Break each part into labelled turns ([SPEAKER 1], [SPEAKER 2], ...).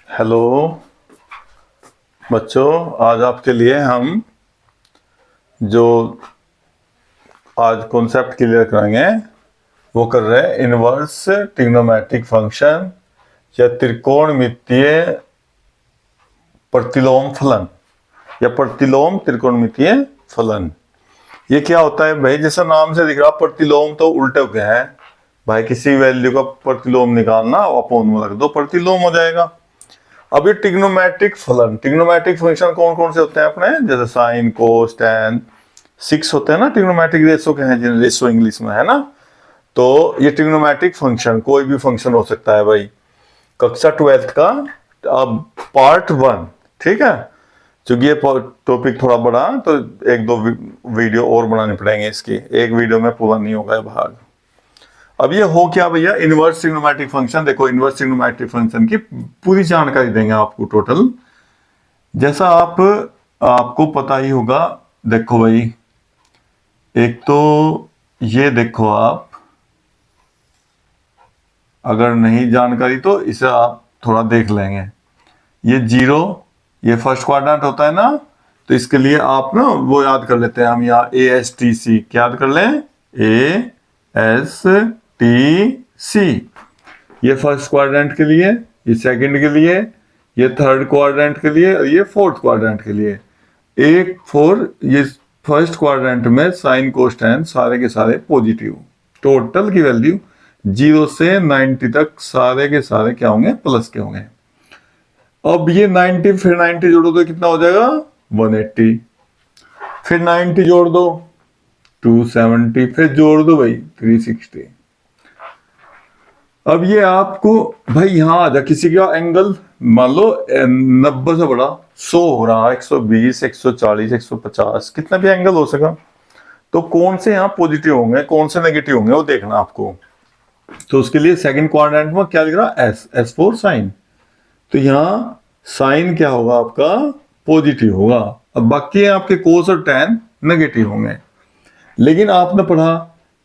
[SPEAKER 1] Hello बच्चों, आज आपके लिए हम जो आज कॉन्सेप्ट क्लियर करेंगे वो कर रहे हैं इनवर्स ट्रिग्नोमेट्रिक फंक्शन या त्रिकोणमितीय प्रतिलोम फलन या प्रतिलोम त्रिकोणमितीय फलन। ये क्या होता है भाई? जैसा नाम से दिख रहा, प्रतिलोम तो उल्टे हो गए हैं भाई। किसी वैल्यू का प्रतिलोम निकालना, अपोन में रख दो, प्रतिलोम हो जाएगा। अब ये ट्रिग्नोमेट्रिक फलन, ट्रिग्नोमेट्रिक फंक्शन कौन कौन से होते हैं अपने? जैसे साइन, कोस, टैन, 6 होते हैं ना। ट्रिग्नोमेट्रिक रेशो के हैं, जिन रेशो इंग्लिश में है ना। तो ये ट्रिग्नोमेट्रिक फंक्शन कोई भी फंक्शन हो सकता है भाई। कक्षा 12th का अब पार्ट 1, ठीक है। क्योंकि ये टॉपिक थोड़ा बड़ा, तो एक दो वीडियो और बनाने पड़ेंगे इसकी, एक वीडियो में पूरा नहीं होगा भाग। अब ये हो क्या भैया? Inverse trigonometric function. देखो, इनवर्स ट्रिग्नोमेट्रिक फंक्शन की पूरी जानकारी देंगे आपको टोटल। जैसा आपको पता ही होगा। देखो भाई, एक तो ये देखो, आप अगर नहीं जानकारी तो इसे आप थोड़ा देख लेंगे। ये 0, ये फर्स्ट क्वाड्रेंट होता है ना, तो इसके लिए आप ना वो याद कर लेते हैं हम, यहाँ ASTC क्या याद कर लें? ASTC। ये फर्स्ट क्वाड्रेंट के लिए, ये सेकंड के लिए, ये थर्ड क्वाड्रेंट के लिए और ये फोर्थ क्वाड्रेंट के लिए। एक फोर, ये फर्स्ट क्वाड्रेंट में साइन कोस टैन सारे के सारे पॉजिटिव। टोटल की वैल्यू 0 से 90 तक सारे के सारे क्या होंगे? प्लस के होंगे। अब ये 90 फिर 90 जोड़ो तो कितना हो जाएगा? 180। फिर 90 जोड़ दो 270, फिर जोड़ दो भाई 360। अब ये आपको भाई यहां आ जा, किसी का एंगल मान लो 90 से बड़ा 100 हो रहा, 120, 140, 150, कितना भी एंगल हो सका। तो कौन से यहाँ पॉजिटिव होंगे, कौन से नेगेटिव होंगे, वो देखना आपको। तो उसके लिए सेकंड क्वाड्रेंट में क्या लिख रहा? S for sine. तो यहाँ साइन क्या होगा आपका? पॉजिटिव होगा। अब बाकी आपके कोस और टैन नेगेटिव होंगे। लेकिन आपने पढ़ा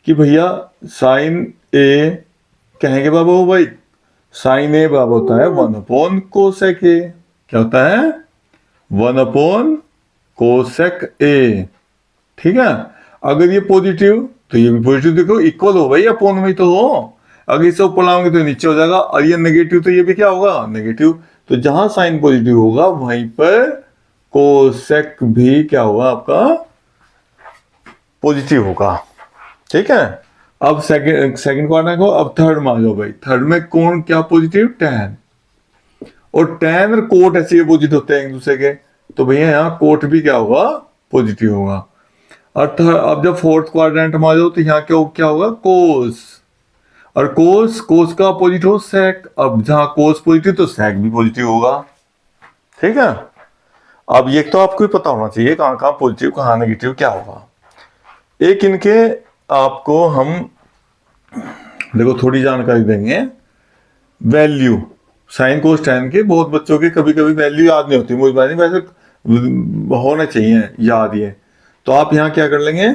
[SPEAKER 1] कि भैया साइन ए कहेंगे बाबा वो भाई, साइन ए बराबर होता है 1 कोसेक ए। क्या होता है? 1 कोसेक ए। ठीक है। अगर ये पॉजिटिव तो ये भी पॉजिटिव, देखो इक्वल हो भाई, अपोन में तो हो। अगर इसे ऊपर लाओगे तो नीचे हो जाएगा, और ये नेगेटिव तो ये भी क्या होगा? नेगेटिव। तो जहां साइन पॉजिटिव होगा वहीं पर कोसेक भी क्या होगा आपका? पॉजिटिव होगा। ठीक है। अब सेकंड क्वाड्रेंट को, अब थर्ड में आ जाओ भाई। थर्ड में कौन क्या पॉजिटिव? टैन। और टैन और कोट ऐसे अपोजिट होते हैं एक दूसरे के, तो भैया यहाँ कोट भी क्या होगा? पॉजिटिव होगा। और अब जब फोर्थ क्वाड्रेंट में आ जाओ तो यहाँ क्या होगा? कोस। और कोस का अपोजिट हो सेक। अब जहां कोस पॉजिटिव तो सेक भी पॉजिटिव होगा। ठीक है। अब ये तो आपको ही पता होना चाहिए कहाँ कहाँ पॉजिटिव कहाँ नेगेटिव क्या होगा। एक इनके आपको हम देखो थोड़ी जानकारी देंगे। वैल्यू साइन कोस टैन के बहुत बच्चों के कभी कभी वैल्यू याद नहीं होती, मुझे नहीं, वैसे होने चाहिए याद ये। तो आप यहाँ क्या कर लेंगे?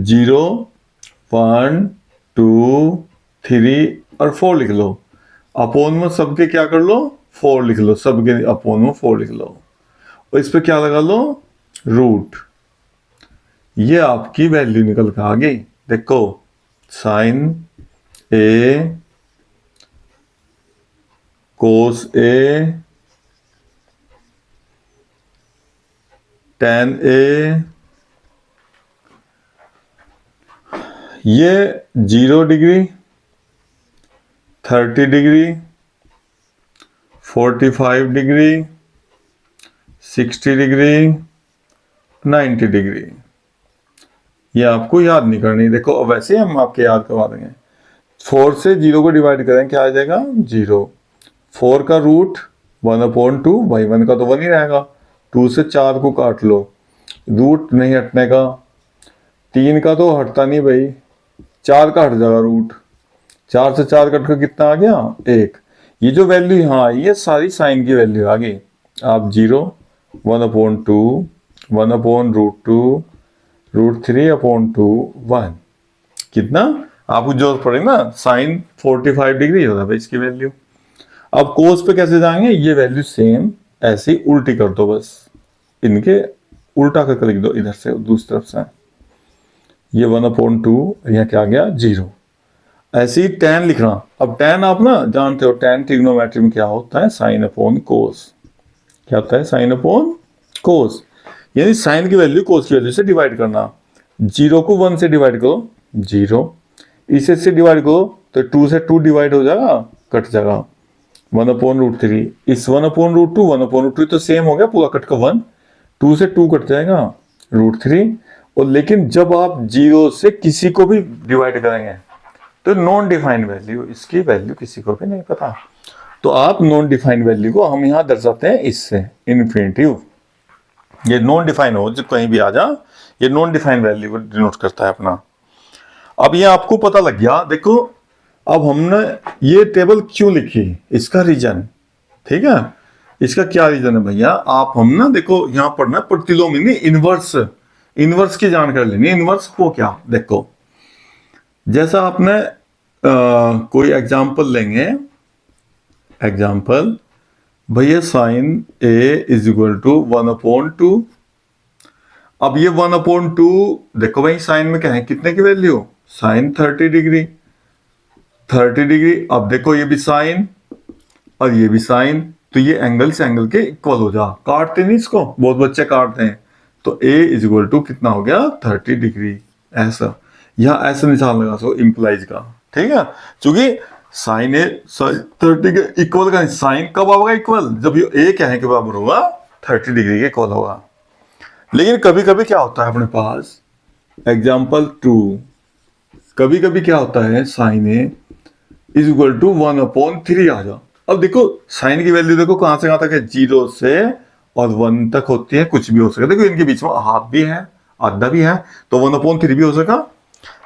[SPEAKER 1] 0, 1, 2, 3 और 4 लिख लो। अपोन में सबके क्या कर लो? 4 लिख लो। सबके अपोन में 4 लिख लो और इस पे क्या लगा लो? रूट। ये आपकी वैल्यू निकल के आ गई। देखो, sign A cos A tan A, ये 0 degree, 30 degree, 45 degree, 60 degree, 90 degree. ये आपको याद नहीं करनी। देखो अब वैसे हम आपके याद करवा देंगे। 4 से 0 को डिवाइड करें क्या आ जाएगा? 0। 4 का रूट 1/2 भाई, 1 का तो 1 ही रहेगा। 2 से 4 को काट लो, रूट नहीं हटने का। 3 का तो हटता नहीं भाई, 4 का हट जाएगा रूट। 4 से 4 कट कर कितना आ गया? 1। ये जो वैल्यू यहाँ आई है सारी साइन की वैल्यू आ गई। आप 0, 1/2, 1/√2, √3/2, 1। कितना आपको जरूरत पड़ेगी ना? साइन 45 डिग्री होगा भाई इसकी वैल्यू। अब कोस पे कैसे जाएंगे, ये वैल्यू सेम ऐसे ही उल्टी कर दो, बस इनके उल्टा करके लिख दो इधर से दूसरी तरफ से। ये 1/2, यहाँ क्या आ गया 0। ऐसे ही tan लिखना। अब tan आप ना जानते हो, tan ट्रिग्नोमेट्री में क्या होता है, साइन अपॉन कोस। क्या होता है, साइन अपॉन कोस, यानी साइन की वैल्यू कोस की वैल्यू से डिवाइड करना। 0 को 1 से डिवाइड करो 0, इसे से डिवाइड करो तो 2 से 2 डिवाइड हो जाएगा, कट जाएगा 1/√3। इस 1/√2 1/√3 तो सेम हो गया, पूरा कट का 1, 2 से 2 कट जाएगा √3। और लेकिन जब आप 0 से किसी को भी डिवाइड करेंगे तो नॉन डिफाइंड वैल्यू, इसकी वैल्यू किसी को भी नहीं पता, तो आप नॉन डिफाइंड वैल्यू को हम यहां दर्शाते हैं इससे इन्फिनिटिव। ये नॉन डिफाइन हो जब कहीं भी आ जा, ये नॉन डिफाइंड वैल्यू को डिनोट करता है अपना। अब ये आपको पता लग गया, देखो अब हमने ये टेबल क्यों लिखी, इसका रीजन, ठीक है। इसका क्या रीजन है भैया, आप हम ना देखो यहां पढ़ना प्रतिलोम, इनवर्स, इनवर्स की जानकारी लेनी। इनवर्स को क्या, देखो जैसा आपने कोई एग्जांपल लेंगे, एग्जांपल भैया sine A is equal to 1/2। अब ये 1/2, देखो भाई साइन में क्या है, कितने की वैल्यू, साइन 30 डिग्री, 30 डिग्री। अब देखो ये भी साइन और ये भी साइन, तो ये एंगल से एंगल के इक्वल हो जा, काटते नहीं इसको, बहुत बच्चे काटते हैं। तो ए इज इक्वल टू कितना हो गया 30 डिग्री, ऐसा। यहाँ ऐसा निशान लगा सो इंप्लाइज का, ठीक है। क्योंकि साइन ए 30 के इक्वल का, साइन कब होगा इक्वल, जब ये ए क्या है के बराबर होगा 30 डिग्री के इक्वल होगा। लेकिन कभी कभी क्या होता है अपने पास, एग्जाम्पल 2, कभी कभी क्या होता है sine A is equal to 1/3 आ जा। अब देखो साइन की वैल्यू देखो कहां से कहां तक है, 0 से और 1 तक होती है, कुछ भी हो सकता है। देखो इनके बीच में हाफ भी है, आधा भी है, तो 1/3 भी हो सका।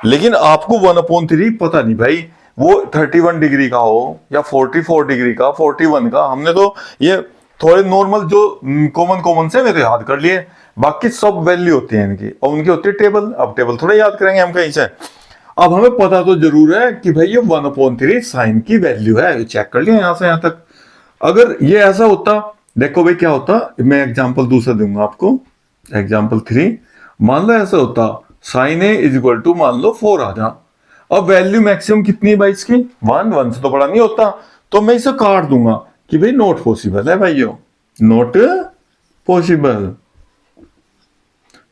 [SPEAKER 1] लेकिन आपको 1/3 पता नहीं भाई, वो 31 डिग्री का हो या 44 डिग्री का, 41 का, हमने तो ये थोड़े नॉर्मल जो कॉमन कॉमन से मैं तो याद कर लिए, बाकी सब वैल्यू होती है इनकी और उनकी होती है टेबल। अब टेबल थोड़ा याद करेंगे हम कहीं से। अब हमें पता तो जरूर है कि भाई ये 1/3 साइन की वैल्यू है, चेक कर लिया यहां से यहां तक। अगर ये ऐसा होता, देखो भाई क्या होता, मैं एग्जांपल दूसरा दूंगा आपको, एग्जांपल 3। मान लो ऐसा होता sine A is equal to मान लो 4 आ जा। अब वैल्यू मैक्सिमम कितनी है भाई इसकी, 1 से तो बड़ा नहीं होता, तो मैं इसे काट दूंगा कि भाई नॉट पॉसिबल है भाइयों, नॉट पॉसिबल,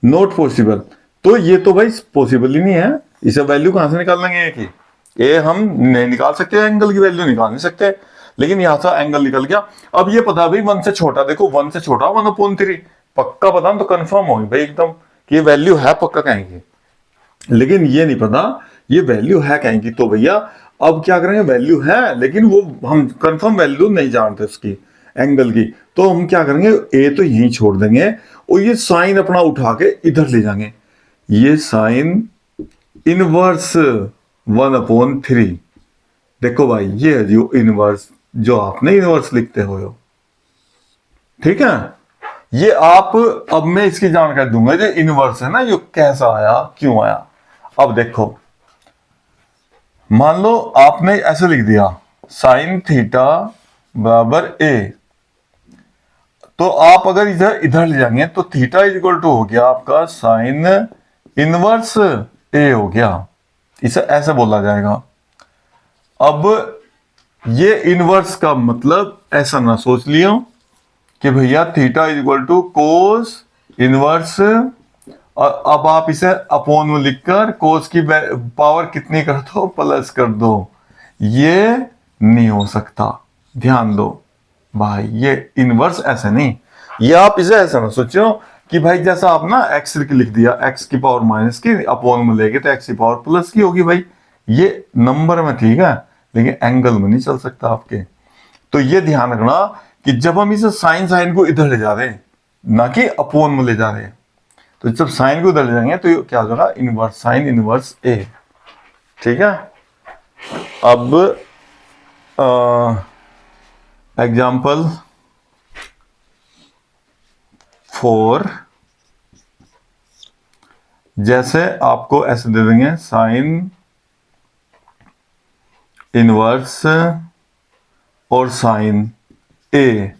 [SPEAKER 1] नॉट पॉसिबल। तो ये तो भाई पॉसिबल ही नहीं है, इसे वैल्यू कहां से निकाल लेंगे कि ये हम नहीं निकाल सकते, एंगल की वैल्यू निकाल नहीं सकते। लेकिन यहां से एंगल निकल गया। अब ये पता भाई 1 से छोटा, देखो 1 से छोटा 1/3 पक्का पता, तो कंफर्म हो भाई एकदम कि ये वैल्यू है पक्का कहेंगे। लेकिन ये नहीं पता ये वैल्यू है कहेंगे, तो भैया अब क्या करेंगे, वैल्यू है लेकिन वो हम कंफर्म वैल्यू नहीं जानते उसकी एंगल की, तो हम क्या करेंगे, ए तो यहीं छोड़ देंगे और ये साइन अपना उठा के इधर ले जाएंगे। ये साइन इनवर्स 1/3, देखो भाई ये है जो इनवर्स, जो आपने इनवर्स लिखते हो, ठीक है। ये आप, अब मैं इसकी जानकारी दूंगा, जो इनवर्स है ना ये कैसा आया क्यों आया। अब देखो मान लो आपने ऐसे लिख दिया साइन थीटा बराबर ए, तो आप अगर इधर इधर ले जाएंगे तो थीटा इज इक्वल टू हो गया आपका साइन इनवर्स ए हो गया, इसे ऐसे बोला जाएगा। अब ये इनवर्स का मतलब ऐसा ना सोच लियो कि भैया theta is equal to cos inverse, और अब आप इसे अपॉन में लिखकर कोस की पावर कितनी कर दो, प्लस कर दो, ये नहीं हो सकता। ध्यान दो भाई, ये इनवर्स ऐसे नहीं, ये आप इसे ऐसा ना सोचो कि भाई जैसा आप ना एक्स की लिख दिया, एक्स की पावर माइनस की अपॉन में लेके तो एक्स की पावर प्लस की होगी। भाई ये नंबर में ठीक है, लेकिन एंगल में नहीं चल सकता आपके। तो ये ध्यान रखना कि जब हम इसे साइन साइन को इधर ले जा रहे हैं ना कि अपॉन में ले जा रहे हैं, तो जब साइन को उधर ले जाएंगे तो क्या हो जाएगा, इनवर्स साइन इनवर्स ए, ठीक है। अब एग्जाम्पल 4, जैसे आपको ऐसे दे देंगे साइन इनवर्स और साइन ए,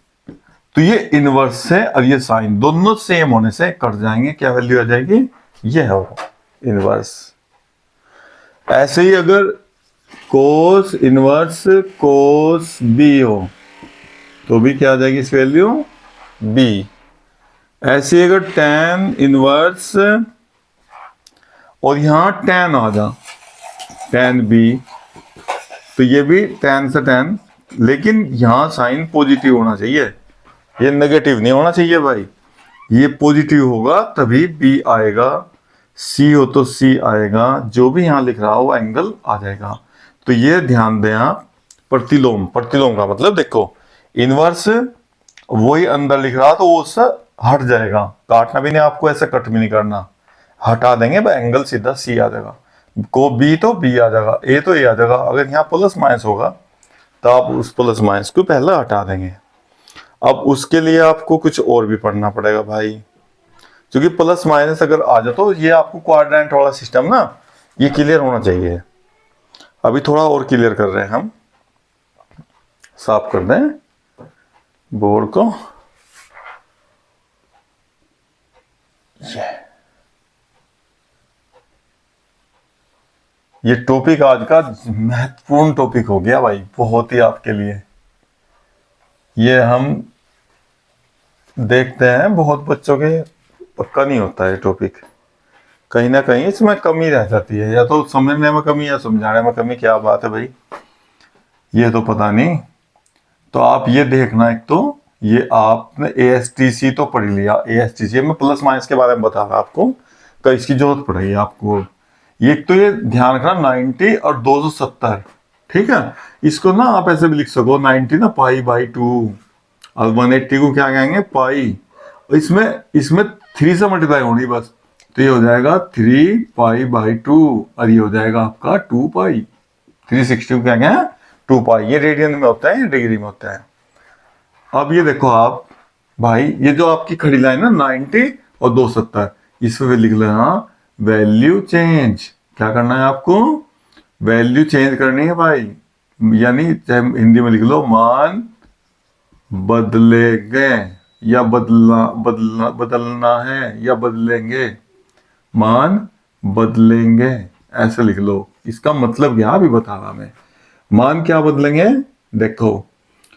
[SPEAKER 1] तो ये इनवर्स है और ये साइन, दोनों सेम होने से कट जाएंगे, क्या वैल्यू आ जाएगी, ये होगा इनवर्स। ऐसे ही अगर कोस इनवर्स कोस बी हो तो भी क्या आ जाएगी इस वैल्यू, बी। ऐसे ही अगर tan इनवर्स और यहां tan आ जा, tan बी, तो ये भी tan से tan, लेकिन यहां साइन पॉजिटिव होना चाहिए, ये नेगेटिव नहीं होना चाहिए भाई, ये पॉजिटिव होगा तभी बी आएगा, सी हो तो सी आएगा, जो भी यहां लिख रहा हो वो एंगल आ जाएगा। तो ये ध्यान दें आप, प्रतिलोम, प्रतिलोम का मतलब देखो इनवर्स वही अंदर लिख रहा तो वो उससे हट जाएगा, काटना भी नहीं आपको, ऐसा कट भी नहीं करना, हटा देंगे एंगल सीधा सी आ जाएगा, को बी तो बी आ जाएगा, ए तो ए आ जाएगा। अगर यहाँ प्लस माइनस होगा तो आप उस प्लस माइनस को पहले हटा देंगे। अब उसके लिए आपको कुछ और भी पढ़ना पड़ेगा भाई, क्योंकि प्लस माइनस अगर आ जाए तो ये आपको क्वाड्रेंट वाला सिस्टम ना ये क्लियर होना चाहिए। अभी थोड़ा और क्लियर कर रहे हैं हम, साफ कर दें बोर्ड को। ये टॉपिक आज का महत्वपूर्ण टॉपिक हो गया भाई, बहुत ही आपके लिए। ये हम देखते हैं बहुत बच्चों के पक्का नहीं होता है टॉपिक, कहीं ना कहीं इसमें कमी रह जाती है, या तो समझने में कमी या समझाने में कमी, क्या बात है भाई ये तो पता नहीं। तो आप ये देखना, एक तो ये आपने ASTC तो पढ़ लिया, ASTC में प्लस माइनस के बारे में बता रहा आपको, कल इसकी जरूरत पड़ेगी आपको। ये तो ये ध्यान रखना 90 और 270, ठीक है, इसको ना आप ऐसे भी लिख सको 90 ना π/2 और 180 को क्या कहेंगे पाई, इसमें 3 से मल्टीप्लाई होनी बस, तो ये हो जाएगा 3π/2 और ये हो जाएगा आपका 2π, 360 को क्या कहें 2π, ये रेडियन में होता है, डिग्री में होता है। अब ये देखो आप भाई, ये जो आपकी खड़ी लाइन है 90 और 270, इसमें लिख लेना वैल्यू चेंज, क्या करना है आपको, वैल्यू चेंज करनी है भाई, यानी चाहे हिंदी में लिख लो मान बदलेंगे या बदलना है या बदलेंगे, मान बदलेंगे ऐसे लिख लो। इसका मतलब क्या अभी बता रहा मैं, मान क्या बदलेंगे, देखो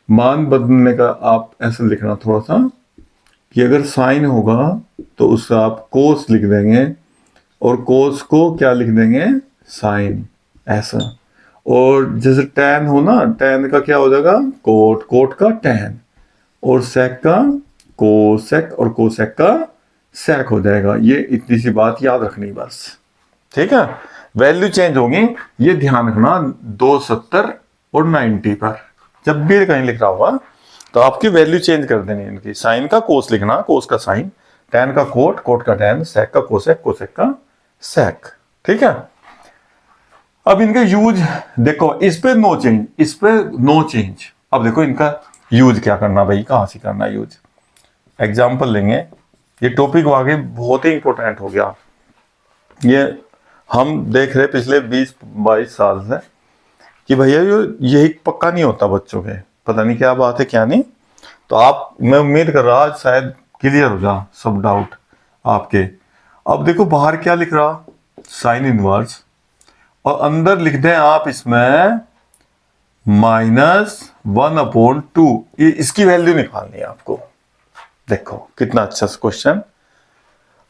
[SPEAKER 1] मान बदलने का आप ऐसे लिखना थोड़ा सा कि अगर साइन होगा तो उसका आप कोस लिख देंगे और कोस को क्या लिख देंगे साइन, ऐसा। और जैसे टैन हो ना, टैन का क्या हो जाएगा कोट, कोट का टैन, और सेक का कोसेक और कोसेक का सेक हो जाएगा। ये इतनी सी बात याद रखनी बस, ठीक है। वैल्यू चेंज होगी, ये ध्यान रखना 270 और 90 पर जब भी कहीं लिख रहा होगा तो आपकी वैल्यू चेंज कर देनी इनकी, साइन का कोस लिखना, कोस का साइन, टैन का कोट, कोट का टैन, सेक का कोसेक, कोसेक का सेक, ठीक है। अब इनका यूज देखो, इस पे नो चेंज, इस पे नो चेंज। अब देखो इनका यूज क्या करना भाई, कहां से करना यूज, एग्जाम्पल लेंगे। ये टॉपिक आगे बहुत ही इंपॉर्टेंट हो गया, ये हम देख रहे पिछले 20-22 साल से कि भैया यही पक्का नहीं होता बच्चों के, पता नहीं क्या बात है क्या नहीं। तो आप, मैं उम्मीद कर रहा शायद क्लियर हो जा सब डाउट आपके। अब देखो बाहर क्या लिख रहा, साइन इनवर्स, और अंदर लिख दें आप इसमें -1/2, ये इसकी वैल्यू निकालनी है आपको। देखो कितना अच्छा क्वेश्चन।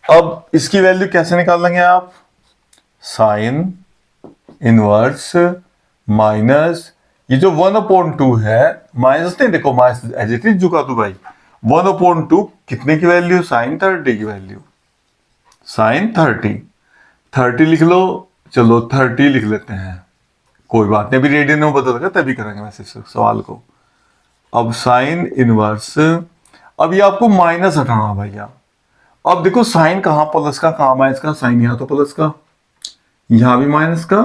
[SPEAKER 1] अब इसकी वैल्यू कैसे निकाल लेंगे आप, साइन इनवर्स माइनस ये जो 1/2 है, माइनस नहीं, देखो माइनस एज इट इज झुका तू भाई, 1/2 कितने की वैल्यू, साइन 30 की वैल्यू, साइन 30 लिख लो, चलो 30 लिख लेते हैं, कोई बात नहीं, अभी रेडियन में बदल कर तभी करेंगे वैसे सवाल को। अब साइन इनवर्स, अब ये आपको माइनस हटाना भैया। अब देखो साइन कहाँ प्लस का कहाँ माइनस का, साइन यहाँ तो प्लस का, यहां भी माइनस का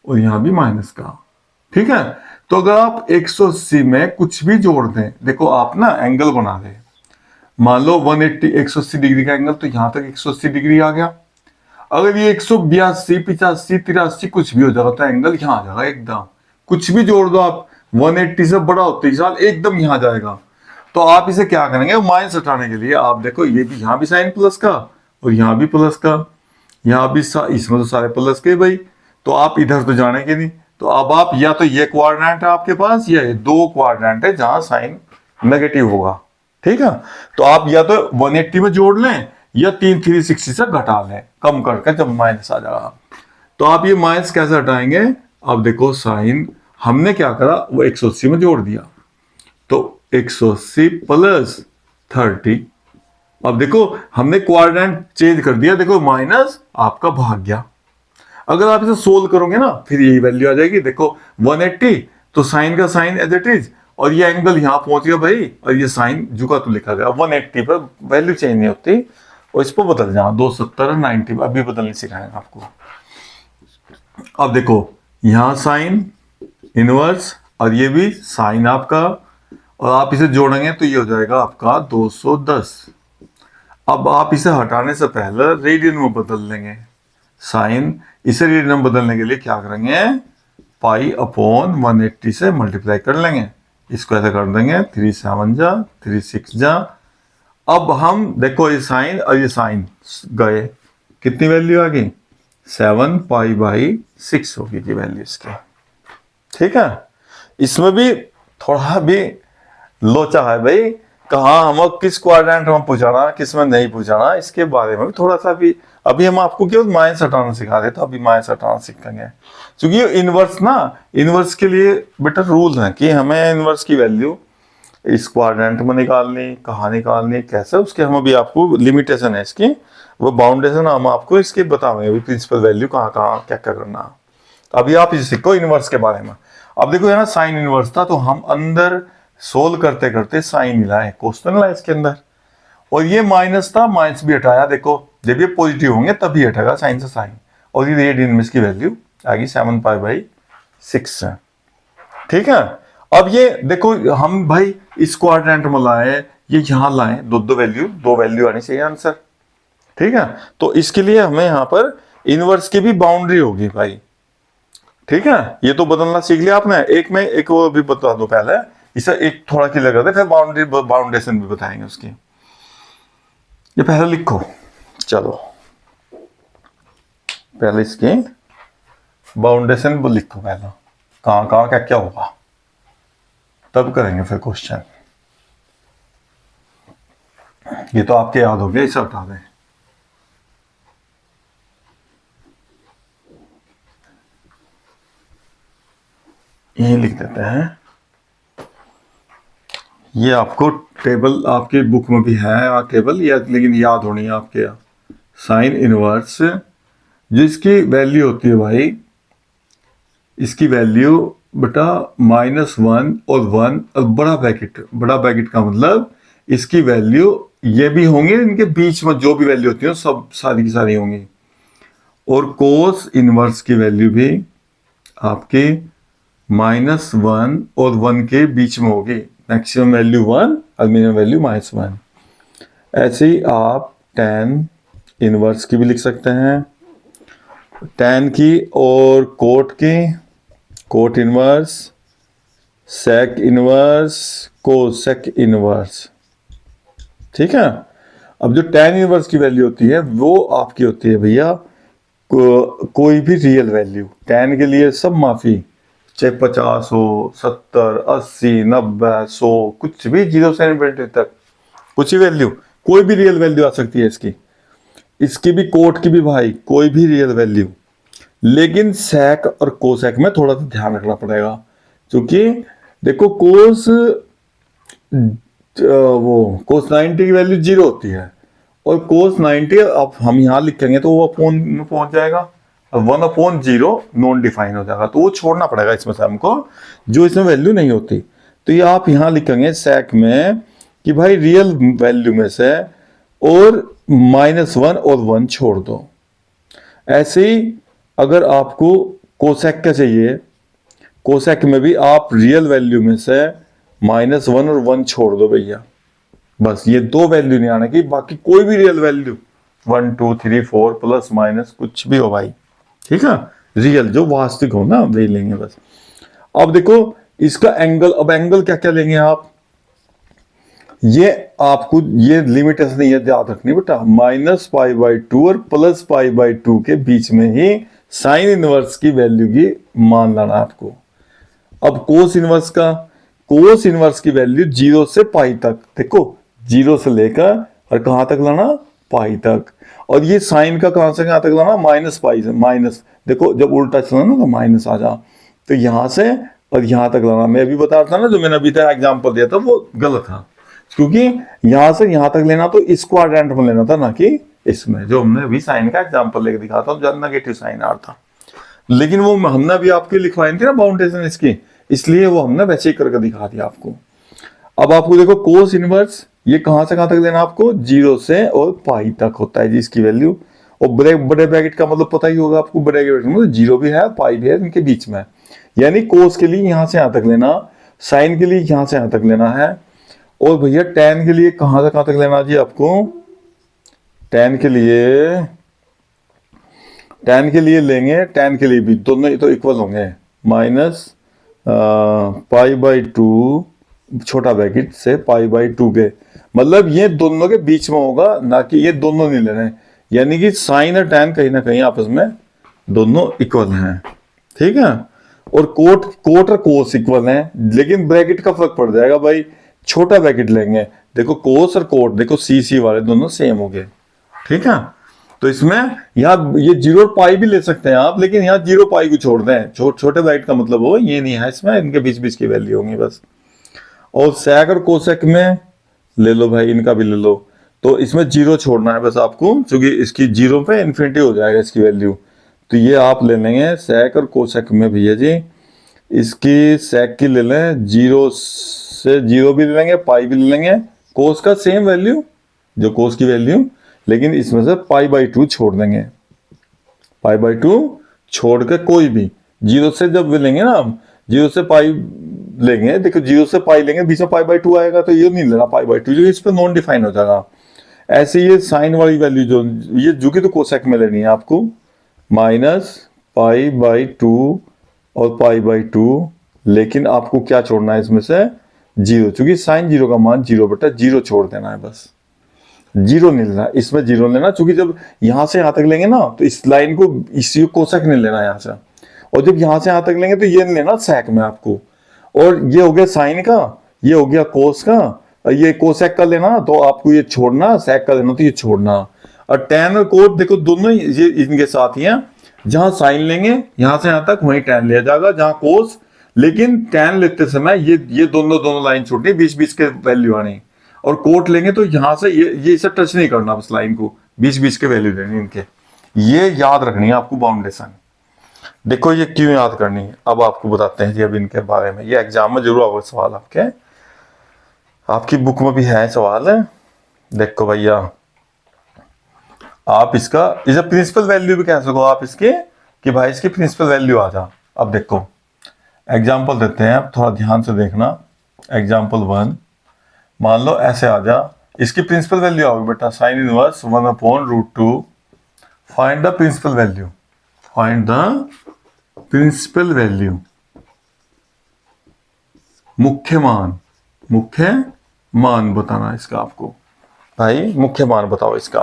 [SPEAKER 1] और यहां भी माइनस का, ठीक है। तो अगर आप 180 में कुछ भी जोड़ दें, देखो आप ना एंगल बना दें, मान लो 180 डिग्री का एंगल, तो यहां तक 180 डिग्री आ गया। अगर ये 182, 85, 83 कुछ भी हो जाएगा तो एंगल यहां आ जाएगा एकदम, कुछ भी जोड़ दो आप, 180 से बड़ा होते ही साल एकदम यहाँ जाएगा। तो आप इसे क्या करेंगे, माइनस हटाने के लिए आप देखो ये भी यहाँ भी साइन प्लस का और यहाँ भी प्लस का, यहाँ भी इसमें तो सारे प्लस के भाई, तो आप इधर तो जानेंगे नहीं। तो अब आप या तो ये क्वाड्रेंट है आपके पास या ये दो क्वाड्रेंट है जहां साइन नेगेटिव होगा, ठीक है। तो आप या तो 180 में जोड़ लें या 360 से घटा लें, कम करके जब माइनस आ जाएगा। तो आप ये माइनस कैसे हटाएंगे, अब देखो साइन हमने क्या करा, वो 180 में जोड़ दिया, तो 180 प्लस 30। अब देखो हमने क्वाड्रेंट चेंज कर दिया, देखो माइनस आपका भाग गया। अगर आप इसे सोल्व करोगे ना फिर यही वैल्यू आ जाएगी, देखो 180 तो साइन का साइन एज इट इज, और ये एंगल यहां पहुंच गया भाई, और ये साइन झुका तो लिखा गया 180 पर, वैल्यू चेंज नहीं होती, और इस पर बदल जाना 270 और 90, अभी बदलनी सिखाएंगे आपको। अब देखो यहां साइन इनवर्स और ये भी साइन आपका, और आप इसे जोड़ेंगे तो ये हो जाएगा आपका 210। अब आप इसे हटाने से पहले रेडियन में बदल लेंगे साइन, इसे रेडियन में बदलने के लिए क्या करेंगे, पाई अपॉन 180 से मल्टीप्लाई कर लेंगे, इसको ऐसे कर देंगे 3 7 जा 3 6 जा। अब हम देखो ये साइन और ये साइन गए, कितनी वैल्यू आ गई, 7 पाई बाई 6 होगी जी वैल्यू इसकी, ठीक है। इसमें भी थोड़ा भी लोचा है भाई, कहाँ हम किस क्वाड्रेंट में पूछाना किस में नहीं पूछाना, इसके बारे में भी थोड़ा सा भी, अभी हम आपको केवल माइनस हटाना सिखा रहे, तो अभी माइनस हटाना सीखेंगे, क्योंकि इनवर्स ना, इनवर्स के लिए बेटा रूल है कि हमें इनवर्स की वैल्यू इस क्वाड्रेंट में निकालनी, कहाँ निकालनी, कैसे, उसके हम अभी आपको लिमिटेशन है इसकी, वो बाउंडेशन हम आपको इसके बताएंगे अभी, प्रिंसिपल वैल्यू कहाँ कहाँ क्या क्या करना। अभी आप इसे सीखो इनवर्स के बारे में। अब देखो है ना साइन इनवर्स था, तो हम अंदर सोल्व करते करते साइन मिलाए, क्वेश्चन लाए इसके अंदर, और ये माइनस था, माइनस भी हटाया, देखो जब ये पॉजिटिव होंगे तभी हटेगा साइन से साइन, और ये रेडियन में इसकी वैल्यू आ गई 7 पाई बाई 6 है, ठीक है। अब ये देखो हम भाई इस क्वाड्रेंट में लाए, ये यहां लाए, दो वैल्यू आनी चाहिए आंसर, ठीक है। तो इसके लिए हमें यहाँ पर इनवर्स की भी बाउंड्री होगी भाई, ठीक है। ये तो बदलना सीख लिया आपने, एक में एक वो भी बता दो पहले, इसे एक थोड़ा क्लियर कर दे, फिर बाउंडेशन भी बताएंगे उसकी। ये पहले लिखो, चलो पहले इसकी बाउंडेशन लिखो पहले, कहाँ कहाँ क्या क्या होगा, तब करेंगे फिर क्वेश्चन। ये तो आपके याद हो गया, इसे हटा दें, यही लिख देते हैं। ये आपको टेबल आपके बुक में भी है टेबल, या लेकिन याद होनी है आपके यहाँ, साइन इनवर्स जिसकी वैल्यू होती है भाई, इसकी वैल्यू बेटा -1 और 1 और बड़ा ब्रैकेट का मतलब इसकी वैल्यू ये भी होंगे, इनके बीच में जो भी वैल्यू होती है सब सारी की सारी होंगी, और कोस इनवर्स की वैल्यू भी आपकी -1 और 1 के बीच में होगी, मैक्सिमम वैल्यू 1 और मिनिमम वैल्यू -1। ऐसे ही आप tan इनवर्स की भी लिख सकते हैं, tan की और कोट की, cot inverse, sec inverse, cosec inverse, ठीक है। अब जो tan इनवर्स की वैल्यू होती है वो आपकी होती है भैया कोई भी रियल वैल्यू, tan के लिए सब माफी, चाहे 50 हो 70 80 90 100 कुछ भी, 0 से इन्फिनिटी तक कुछ ही वैल्यू, कोई भी रियल वैल्यू आ सकती है इसकी भी, कोट की भी भाई कोई भी रियल वैल्यू। लेकिन सेक और कोसेक में थोड़ा सा ध्यान रखना पड़ेगा, क्योंकि देखो कोस 90 की वैल्यू 0 होती है, और कोस 90 अब हम यहाँ लिखेंगे तो वो अपोन में पहुंच जाएगा, 1/0 नॉन डिफाइन हो जाएगा, तो वो छोड़ना पड़ेगा इसमें से हमको, जो इसमें वैल्यू नहीं होती। तो ये आप यहाँ लिखेंगे सेक में कि भाई रियल वैल्यू में से और -1 और 1 छोड़ दो। ऐसे ही अगर आपको कोसेक का चाहिए, कोसेक में भी आप रियल वैल्यू में से -1 और 1 छोड़ दो भैया, बस ये दो वैल्यू नहीं आने की, बाकी कोई भी रियल वैल्यू 1 2 3 4 प्लस माइनस कुछ भी हो भाई, ठीक है, रियल जो वास्तविक हो ना वही लेंगे बस। अब देखो इसका एंगल, अब एंगल क्या क्या लेंगे आप, ये आपको ये लिमिटेशन नहीं है याद रखनी बेटा, -π/2 और +π/2 के बीच में ही साइन इनवर्स की वैल्यू की मान लाना आपको। अब कोस इनवर्स की वैल्यू 0 से पाई तक, देखो 0 से लेकर और कहां तक लाना, पाई तक। और ये साइन का कहां से कहां तक लाना, -π से माइनस, देखो जब उल्टा चला ना तो माइनस आ जा, तो यहां से और यहां तक लाना। मैं अभी बता रहा था ना, जो मैंने अभी तक एग्जाम्पल दिया था वो गलत था, क्योंकि यहां से यहां तक लेना तो इस क्वाड्रेंट में लेना था, ना कि इसमें, जो हमने अभी साइन का एग्जाम्पल लेकर दिखाता हूं जब नेगेटिव साइन आ रहा था। लेकिन वो हमने अभी आपके लिखवाई थी ना बाउंडेशन इसकी, इसलिए वो हमने वैसे ही करके दिखा दिया आपको। अब आपको देखो कोस इनवर्स ये कहां से कहां तक लेना आपको, 0 से और पाई तक होता है जी इसकी वैल्यू। और बड़े ब्रैकेट का मतलब पता ही होगा आपको, बड़े ब्रैकेट में 0 भी है पाई भी है इनके बीच में, यानी कोस के लिए यहां से यहां तक लेना, साइन के लिए यहां से यहां तक लेना है। और भैया tan के लिए कहां से कहां तक लेना जी आपको, tan के लिए लेंगे, tan के लिए भी दोनों ही तो इक्वल होंगे, -π/2 छोटा ब्रैकेट से π/2 के, मतलब ये दोनों के बीच में होगा, ना कि ये दोनों नहीं लेने, यानी कि साइन और tan कहीं ना कहीं आपस में दोनों इक्वल हैं, ठीक है। और कोट और कोस इक्वल हैं, लेकिन ब्रैकेट का फर्क पड़ जाएगा भाई, छोटा ब्रैकेट लेंगे, देखो कोस और कोट, देखो सी वाले दोनों सेम हो गए, ठीक है। तो इसमें यहाँ ये 0 और पाई भी ले सकते हैं आप, लेकिन यहाँ 0 पाई को छोड़ दें, छोटे ब्रैकेट का मतलब हो ये नहीं है, इसमें इनके बीच बीच की वैल्यू होंगी बस। और सेक और कोसेक में ले लो भाई, इनका भी ले लो, तो इसमें 0 छोड़ना है बस आपको, क्योंकि इसकी 0 पे इन्फिनिटी हो जाएगा इसकी वैल्यू। तो ये आप ले लेंगे सेक और कोसेक में भैया जी, इसकी सेक की ले लें, 0 से 0 भी ले लेंगे, पाई भी ले लेंगे, कोस का सेम वैल्यू जो कोस की वैल्यू, लेकिन इसमें से π/2 छोड़ देंगे, π/2 छोड़ के कोई भी 0 से जब लेंगे ना हम, 0 से पाई लेंगे, देखो 0 से पाई लेंगे, बीच में π/2 आएगा, तो ये नहीं लेना π/2, जो इस पर नॉन डिफाइन हो जाएगा। ऐसे ये साइन वाली वैल्यू जो ये की तो कोसेक में लेनी है आपको, -π/2 और π/2, लेकिन आपको क्या छोड़ना है इसमें से, 0, क्योंकि साइन 0 का मान 0 बटा 0 छोड़ देना है बस, 0 नहीं लेना, इसमें 0 लेना, क्योंकि जब यहां से यहां तक लेंगे ना तो इस लाइन को, इसी कोसेक नहीं लेना यहां से, और जब यहां से यहां तक लेंगे तो ये नहीं लेना सेक में आपको। और ये हो गया साइन का, ये हो गया कोस का, और ये कोसेक का लेना तो आपको ये छोड़ना, सेक का लेना तो ये छोड़ना। और tan और कोट देखो दोनों ये इनके साथ ही हैं, जहां साइन लेंगे यहां से यहां तक वहीं tan लिया जाएगा, जहां कोस, लेकिन tan लेते समय ये दोनों लाइन छोड़नी, बीच बीच के वैल्यू आनी, और कोट लेंगे तो यहां से ये इसे टच नहीं करना, बस लाइन को बीच बीच के वैल्यू लेनी इनके, ये याद रखनी है आपको बाउंडेशन। देखो ये क्यों याद करनी है, अब आपको बताते हैं जी अब इनके बारे में, ये एग्जाम में जरूर आएगा सवाल आपकी बुक में भी है सवाल है। देखो भैया आप इसका इसे प्रिंसिपल वैल्यू भी कह सको आप इसके, कि भाई इसकी प्रिंसिपल वैल्यू आ जा। अब देखो एग्जाम्पल देते हैं, आप थोड़ा ध्यान से देखना। एग्जाम्पल 1, मान लो ऐसे आ जा, इसकी प्रिंसिपल वैल्यू आओगी बेटा sine inverse 1/√2, find the principal value, find the principal value, मुख्य मान बताना इसका आपको, भाई मुख्य मान बताओ इसका।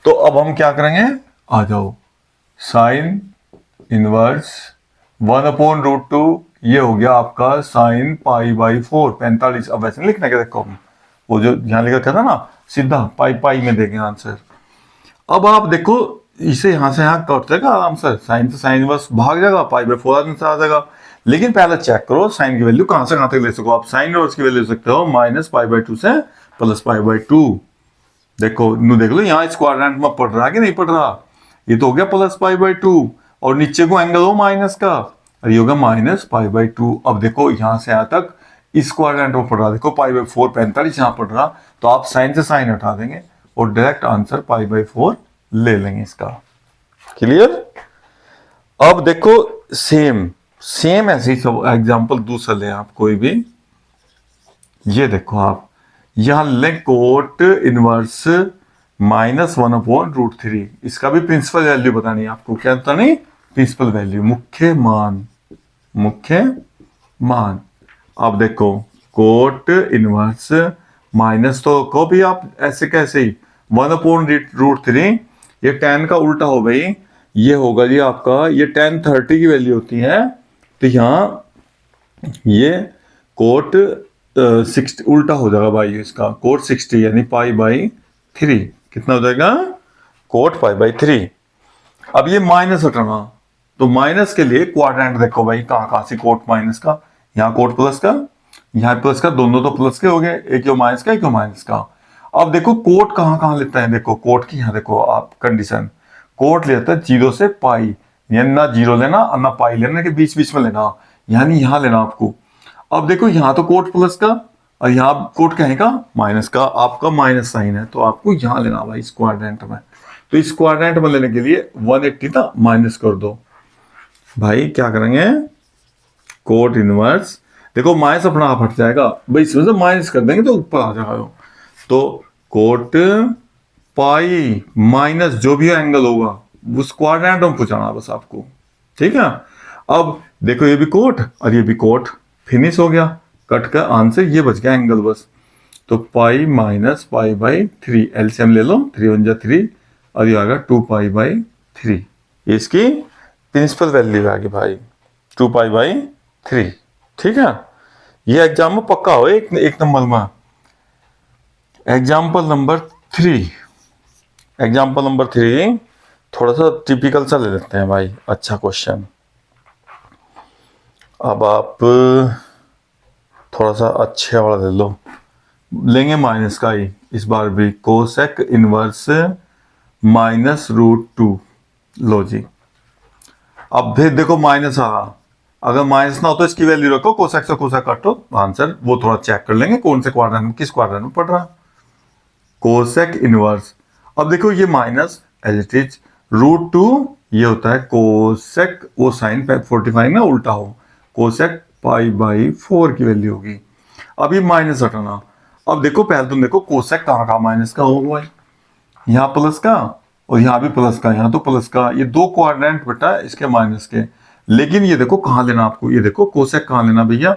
[SPEAKER 1] तो अब हम क्या करेंगे, आ जाओ, साइन इनवर्स 1/√2, ये हो गया आपका साइन π/4 45। अब वैसे लिखना क्या, देखो वो जो यहां लिखा था ना सीधा पाई में देंगे आंसर। अब आप देखो इसे यहां से यहां कट जाएगा आराम से, साइन से साइन इनवर्स भाग जाएगा, π/4 आंसर आ जाएगा। लेकिन पहले चेक करो साइन की वैल्यू कहां से कहां तक ले सको आप, साइन इनवर्स की वैल्यू ले सकते हो -π/2 से +π/2। देखो देख लो यहाँ इस क्वाड्रेंट में पढ़ रहा है कि नहीं पढ़ रहा, ये तो हो गया +π/2, और नीचे को एंगल हो माइनस का, और ये होगा -π/2। अब देखो यहां से यहां तक इस क्वाड्रेंट में पढ़ रहा, देखो π/4 45 यहां पढ़ रहा, तो आप साइन से साइन हटा देंगे और डायरेक्ट आंसर π/4 ले लेंगे इसका। क्लियर। अब देखो सेम ऐसे ही सब एग्जाम्पल दूसरा ले आप कोई भी, ये देखो आप यहां ले कोट इनवर्स -1/√3, इसका भी प्रिंसिपल वैल्यू बतानी है आपको, क्या बतानी, प्रिंसिपल वैल्यू, मुख्य मान। अब देखो कोट इनवर्स माइनस तो को भी आप ऐसे कैसे ही 1/√3, ये tan का उल्टा हो भाई, ये होगा जी आपका, ये tan 30 की वैल्यू होती है, तो यहाँ ये कोट 60 उल्टा हो जाएगा भाई, इसका कोट 60 यानी π/3 कितना हो जाएगा, कोट π/3। अब ये माइनस हटाना, तो माइनस के लिए क्वाड्रेंट देखो भाई, कहाँ से कोट माइनस का, यहाँ कोट प्लस का, यहाँ प्लस का, दोनों तो प्लस के हो गए, एक यो माइनस का एक यो माइनस का। अब देखो कोट कहाँ लेता है, देखो कोट की यहाँ देखो आप कंडीशन, कोट लेता है 0 से पाई, यानी ना 0 लेना और ना पाई लेना, के बीच बीच में लेना, यानी यहाँ लेना आपको। अब देखो यहाँ तो कोट प्लस का और यहाँ कोट कहेगा माइनस का, आपका माइनस साइन है, तो आपको यहाँ लेना भाई इस क्वाड्रेंट में। तो इस क्वाड्रेंट में लेने के लिए 180 था माइनस कर दो भाई, क्या करेंगे, कोट इनवर्स, देखो माइनस अपना आप हट जाएगा भाई, इसमें से माइनस कर देंगे तो ऊपर आ जाएगा, तो कोट पाई माइनस जो भी एंगल होगा उस क्वाड्रेंट में पहुंचाना बस आपको, ठीक है। अब देखो ये भी कोट और ये भी कोट, फिनिश हो गया, कट का आंसर ये बच गया एंगल बस। तो पाई माइनस π/3, एलसीएम ले लो, 3 × 3 और ये आ गया 2π/3, इसकी प्रिंसिपल वैल्यू आ गई भाई 2π/3, ठीक है। ये एग्जाम में पक्का हो एक नंबर में। एग्जाम्पल नंबर 3 थोड़ा सा टिपिकल सा ले लेते हैं भाई, अच्छा क्वेश्चन। अब आप थोड़ा सा अच्छे वाला ले लो, लेंगे माइनस का ही इस बार भी, कोसेक इनवर्स -√2, लो जी। अब फिर देखो माइनस आ रहा, अगर माइनस ना हो तो इसकी वैल्यू रखो, कोसेक से कोसेक काटो, आंसर वो थोड़ा चेक कर लेंगे कौन से क्वाड्रेंट में, किस क्वाड्रेंट में पड़ रहा। कोसेक इनवर्स, अब देखो ये माइनस एज इट इज, √2 ये होता है कोसेक, वो साइन 45 में उल्टा हो, कोसेक π/4 की वैल्यू होगी। अब ये माइनस हटाना, अब देखो पहले तुम देखो कोसेक कहाँ माइनस का होगा भाई, यहाँ प्लस का और यहाँ भी प्लस का, यहाँ तो प्लस का, ये दो क्वाड्रेंट बेटा इसके माइनस के। लेकिन ये देखो कहाँ लेना आपको, ये देखो कोसेक कहाँ लेना भैया,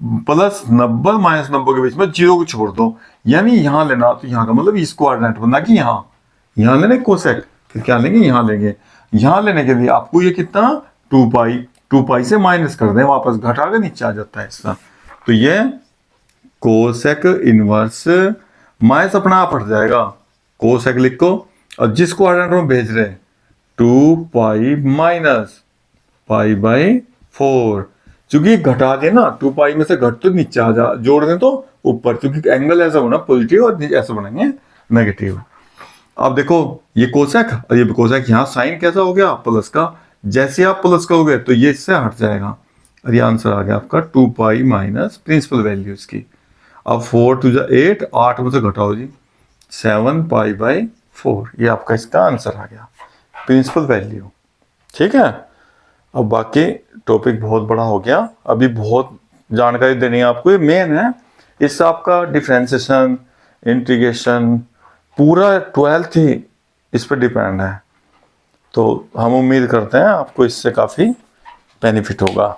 [SPEAKER 1] +90 -90 के बीच में 0 को छोड़ दो, यानी यहाँ लेना, तो यहाँ का मतलब इस क्वाड्रेंट में, ना कि यहाँ लेने कोसेक, फिर क्या लेंगे, यहाँ लेंगे। यहाँ लेने के लिए आपको ये कितना 2π से माइनस कर दें, वापस घटा के नीचे आ जाता है इसका, तो ये कोसेक इनवर्स माइनस अपना आप हट जाएगा, कोसेक लिखो, और जिस क्वाड्रेंट में भेज रहे 2π - π/4, क्योंकि घटा दे ना, 2π में से घट तो नीचे आ जा, जोड़ दें तो ऊपर, क्योंकि एंगल ऐसा होना पॉजिटिव और ऐसा बनेंगे नेगेटिव। अब देखो ये कोसेक और ये कोसेक, यहाँ साइन कैसा हो गया, प्लस का, जैसे आप प्लस का हो गए तो ये इससे हट जाएगा, और ये आंसर आ गया आपका 2π माइनस प्रिंसिपल वैल्यू इसकी। अब 4 × 2 = 8, 8 में से घटाओ जी 7π/4, ये आपका इसका आंसर आ गया, प्रिंसिपल वैल्यू, ठीक है। अब बाकी टॉपिक बहुत बड़ा हो गया, अभी बहुत जानकारी देनी है आपको, ये मेन है, इससे आपका डिफरेंशिएशन, इंटीग्रेशन, पूरा 12th ही इस पर डिपेंड है। तो हम उम्मीद करते हैं आपको इससे काफ़ी बेनिफिट होगा।